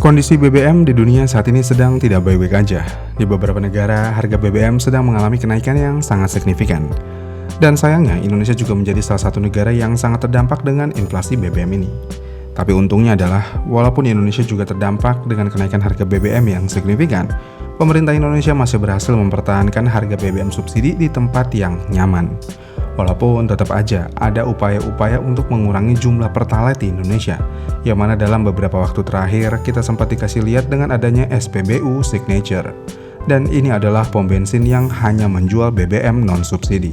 Kondisi BBM di dunia saat ini sedang tidak baik-baik aja. Di beberapa negara, harga BBM sedang mengalami kenaikan yang sangat signifikan. Dan sayangnya, Indonesia juga menjadi salah satu negara yang sangat terdampak dengan inflasi BBM ini. Tapi untungnya adalah, walaupun Indonesia juga terdampak dengan kenaikan harga BBM yang signifikan, pemerintah Indonesia masih berhasil mempertahankan harga BBM subsidi di tempat yang nyaman. Walaupun tetap aja ada upaya-upaya untuk mengurangi jumlah pertalite di Indonesia, yang mana dalam beberapa waktu terakhir kita sempat dikasih lihat dengan adanya SPBU Signature. Dan ini adalah pom bensin yang hanya menjual BBM non-subsidi.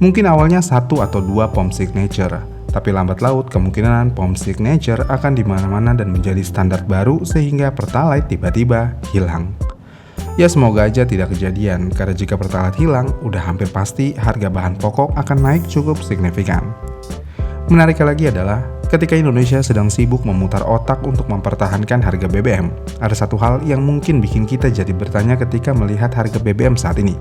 Mungkin awalnya 1 atau 2 pom Signature, tapi lambat laut kemungkinan pom Signature akan dimana-mana dan menjadi standar baru sehingga pertalite tiba-tiba hilang. Ya semoga aja tidak kejadian, karena jika pertalite hilang, udah hampir pasti harga bahan pokok akan naik cukup signifikan. Menariknya lagi adalah, ketika Indonesia sedang sibuk memutar otak untuk mempertahankan harga BBM, ada satu hal yang mungkin bikin kita jadi bertanya ketika melihat harga BBM saat ini,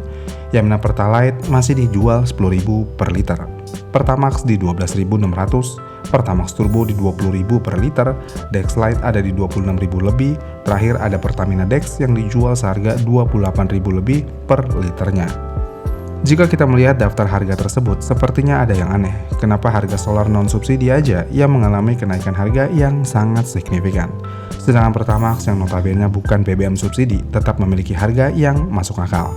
yang mana pertalite masih dijual 10.000 per liter, Pertamax di 12.600, Pertamax Turbo di 20.000 per liter, Dexlite ada di 26.000 lebih, terakhir ada Pertamina Dex yang dijual seharga 28.000 lebih per liternya. Jika kita melihat daftar harga tersebut, sepertinya ada yang aneh. Kenapa harga solar non-subsidi aja yang mengalami kenaikan harga yang sangat signifikan? Sedangkan Pertamax yang notabene bukan BBM subsidi tetap memiliki harga yang masuk akal.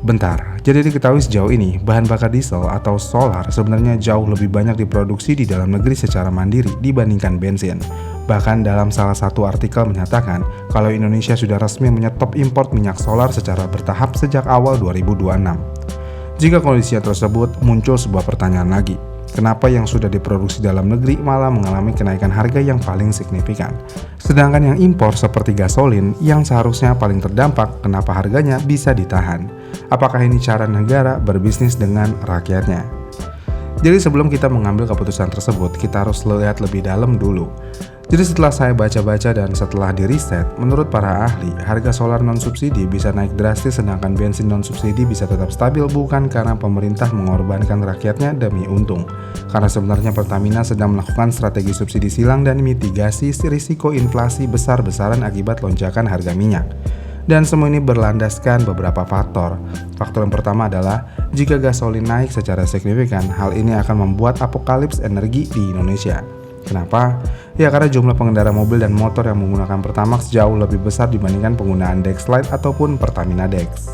Bentar, jadi diketahui sejauh ini, bahan bakar diesel atau solar sebenarnya jauh lebih banyak diproduksi di dalam negeri secara mandiri dibandingkan bensin. Bahkan dalam salah satu artikel menyatakan kalau Indonesia sudah resmi menyetop impor minyak solar secara bertahap sejak awal 2026. Jika kondisi tersebut, muncul sebuah pertanyaan lagi. Kenapa yang sudah diproduksi dalam negeri malah mengalami kenaikan harga yang paling signifikan? Sedangkan yang impor seperti gasolin yang seharusnya paling terdampak, kenapa harganya bisa ditahan? Apakah ini cara negara berbisnis dengan rakyatnya? Jadi sebelum kita mengambil keputusan tersebut, kita harus lihat lebih dalam dulu. Jadi setelah saya baca-baca dan setelah diriset, menurut para ahli, harga solar non-subsidi bisa naik drastis sedangkan bensin non-subsidi bisa tetap stabil bukan karena pemerintah mengorbankan rakyatnya demi untung. Karena sebenarnya Pertamina sedang melakukan strategi subsidi silang dan mitigasi risiko inflasi besar-besaran akibat lonjakan harga minyak. Dan semua ini berlandaskan beberapa faktor. Faktor yang pertama adalah, jika gasolin naik secara signifikan, hal ini akan membuat apokalips energi di Indonesia. Kenapa? Ya karena jumlah pengendara mobil dan motor yang menggunakan Pertamax jauh lebih besar dibandingkan penggunaan Dexlite ataupun Pertamina Dex.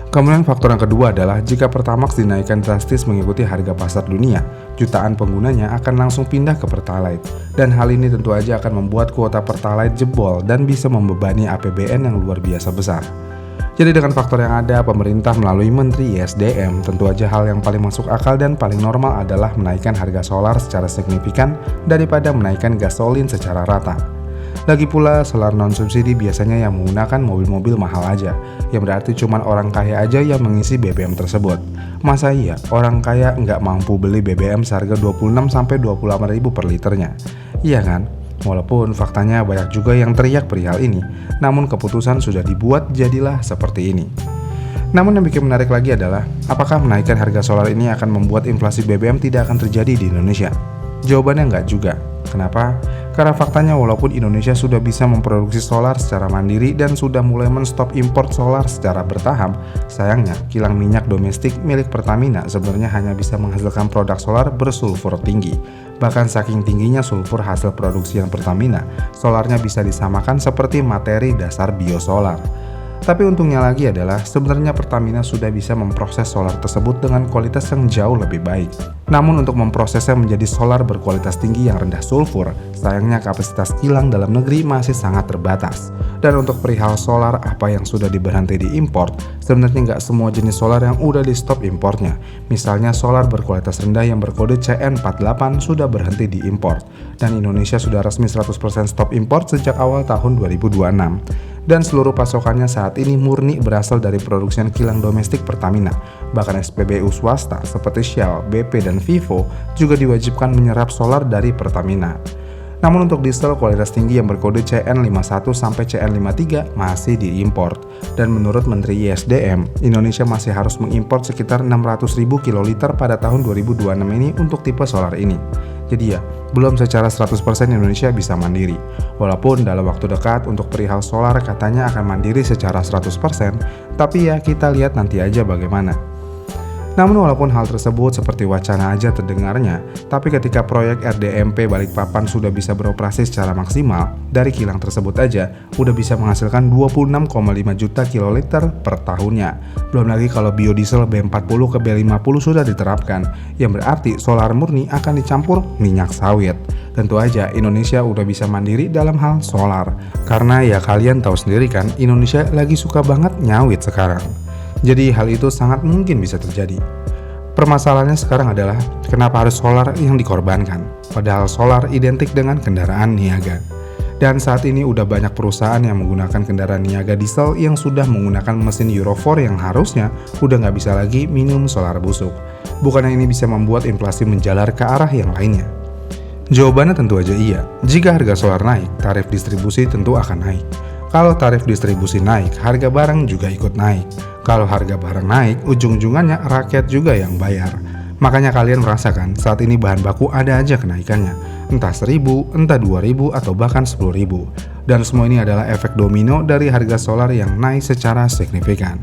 Kemudian faktor yang kedua adalah jika Pertamax dinaikkan drastis mengikuti harga pasar dunia, jutaan penggunanya akan langsung pindah ke Pertalite. Dan hal ini tentu aja akan membuat kuota Pertalite jebol dan bisa membebani APBN yang luar biasa besar. Jadi dengan faktor yang ada, pemerintah melalui Menteri ISDM, tentu aja hal yang paling masuk akal dan paling normal adalah menaikkan harga solar secara signifikan daripada menaikkan gasolin secara rata. Lagi pula, solar non-subsidi biasanya yang menggunakan mobil-mobil mahal aja, yang berarti cuma orang kaya aja yang mengisi BBM tersebut. Masa iya, orang kaya nggak mampu beli BBM seharga 26-28 ribu per liternya? Iya kan? Walaupun faktanya banyak juga yang teriak perihal ini, namun keputusan sudah dibuat jadilah seperti ini. Namun yang bikin menarik lagi adalah, apakah menaikkan harga solar ini akan membuat inflasi BBM tidak akan terjadi di Indonesia? Jawabannya enggak juga. Kenapa? Karena faktanya walaupun Indonesia sudah bisa memproduksi solar secara mandiri dan sudah mulai menstop impor solar secara bertahap, sayangnya kilang minyak domestik milik Pertamina sebenarnya hanya bisa menghasilkan produk solar bersulfur tinggi. Bahkan saking tingginya sulfur hasil produksi yang Pertamina, solarnya bisa disamakan seperti materi dasar biosolar. Tapi untungnya lagi adalah sebenarnya Pertamina sudah bisa memproses solar tersebut dengan kualitas yang jauh lebih baik. Namun untuk memprosesnya menjadi solar berkualitas tinggi yang rendah sulfur, sayangnya kapasitas kilang dalam negeri masih sangat terbatas. Dan untuk perihal solar apa yang sudah diberhenti diimpor, sebenarnya nggak semua jenis solar yang udah di stop importnya. Misalnya solar berkualitas rendah yang berkode CN48 sudah berhenti diimpor. Dan Indonesia sudah resmi 100% stop import sejak awal tahun 2026. Dan seluruh pasokannya saat ini murni berasal dari produksian kilang domestik Pertamina. Bahkan SPBU swasta seperti Shell, BP, dan Vivo juga diwajibkan menyerap solar dari Pertamina. Namun untuk diesel kualitas tinggi yang berkode CN51 sampai CN53 masih diimpor. Dan menurut Menteri ISDM, Indonesia masih harus mengimpor sekitar 600.000 kiloliter pada tahun 2026 ini untuk tipe solar ini. Jadi ya, belum secara 100% Indonesia bisa mandiri. Walaupun dalam waktu dekat untuk perihal solar katanya akan mandiri secara 100%, tapi ya kita lihat nanti aja bagaimana. Namun walaupun hal tersebut seperti wacana aja terdengarnya, tapi ketika proyek RDMP Balikpapan sudah bisa beroperasi secara maksimal, dari kilang tersebut aja udah bisa menghasilkan 26,5 juta kiloliter per tahunnya. Belum lagi kalau biodiesel B40 ke B50 sudah diterapkan, yang berarti solar murni akan dicampur minyak sawit. Tentu aja Indonesia udah bisa mandiri dalam hal solar, karena ya kalian tahu sendiri kan, Indonesia lagi suka banget nyawit sekarang. Jadi hal itu sangat mungkin bisa terjadi. Permasalahannya sekarang adalah kenapa harus solar yang dikorbankan, padahal solar identik dengan kendaraan niaga. Dan saat ini udah banyak perusahaan yang menggunakan kendaraan niaga diesel yang sudah menggunakan mesin Euro 4 yang harusnya udah nggak bisa lagi minum solar busuk. Bukannya ini bisa membuat inflasi menjalar ke arah yang lainnya? Jawabannya tentu aja iya. Jika harga solar naik, tarif distribusi tentu akan naik. Kalau tarif distribusi naik, harga barang juga ikut naik. Kalau harga barang naik, ujung-ujungannya rakyat juga yang bayar. Makanya kalian merasakan saat ini bahan baku ada aja kenaikannya. Entah 1.000, entah 2.000, atau bahkan 10.000. Dan semua ini adalah efek domino dari harga solar yang naik secara signifikan.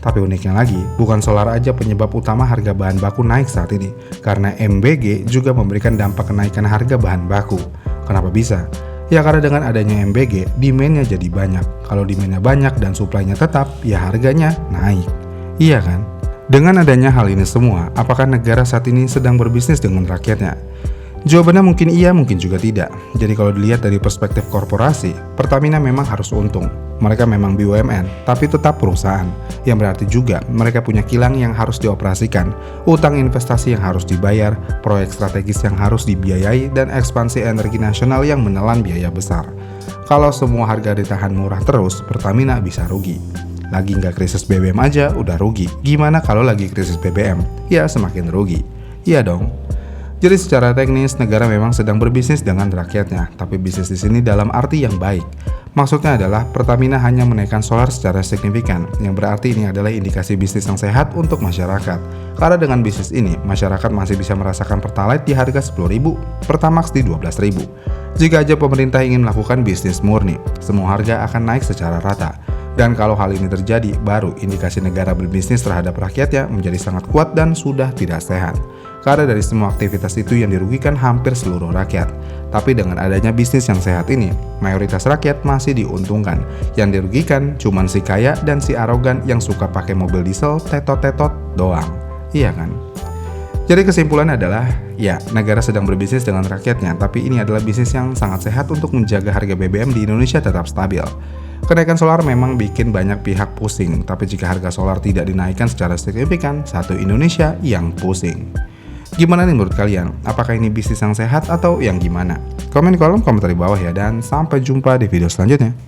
Tapi uniknya lagi, bukan solar aja penyebab utama harga bahan baku naik saat ini. Karena MBG juga memberikan dampak kenaikan harga bahan baku. Kenapa bisa? Ya karena dengan adanya MBG, demand-nya jadi banyak. Kalau demand-nya banyak dan supply-nya tetap, ya harganya naik. Iya kan? Dengan adanya hal ini semua, apakah negara saat ini sedang berbisnis dengan rakyatnya? Jawabannya mungkin iya, mungkin juga tidak. Jadi kalau dilihat dari perspektif korporasi, Pertamina memang harus untung. Mereka memang BUMN, tapi tetap perusahaan. Yang berarti juga mereka punya kilang yang harus dioperasikan, utang investasi yang harus dibayar, proyek strategis yang harus dibiayai, dan ekspansi energi nasional yang menelan biaya besar. Kalau semua harga ditahan murah terus, Pertamina bisa rugi. Lagi nggak krisis BBM aja udah rugi. Gimana kalau lagi krisis BBM? Ya semakin rugi. Iya dong. Jadi secara teknis negara memang sedang berbisnis dengan rakyatnya, tapi bisnis di sini dalam arti yang baik. Maksudnya adalah Pertamina hanya menaikkan solar secara signifikan, yang berarti ini adalah indikasi bisnis yang sehat untuk masyarakat. Karena dengan bisnis ini, masyarakat masih bisa merasakan Pertalite di harga 10.000, Pertamax di 12.000. Jika aja pemerintah ingin melakukan bisnis murni, semua harga akan naik secara rata. Dan kalau hal ini terjadi, baru indikasi negara berbisnis terhadap rakyatnya menjadi sangat kuat dan sudah tidak sehat. Karena dari semua aktivitas itu yang dirugikan hampir seluruh rakyat. Tapi dengan adanya bisnis yang sehat ini, mayoritas rakyat masih diuntungkan. Yang dirugikan cuman si kaya dan si arogan yang suka pakai mobil diesel tetot-tetot doang. Iya kan? Jadi kesimpulannya adalah, ya negara sedang berbisnis dengan rakyatnya, tapi ini adalah bisnis yang sangat sehat untuk menjaga harga BBM di Indonesia tetap stabil. Kenaikan solar memang bikin banyak pihak pusing, tapi jika harga solar tidak dinaikkan secara signifikan, satu Indonesia yang pusing. Gimana nih menurut kalian? Apakah ini bisnis yang sehat atau yang gimana? Komen di kolom komentar di bawah ya, dan sampai jumpa di video selanjutnya.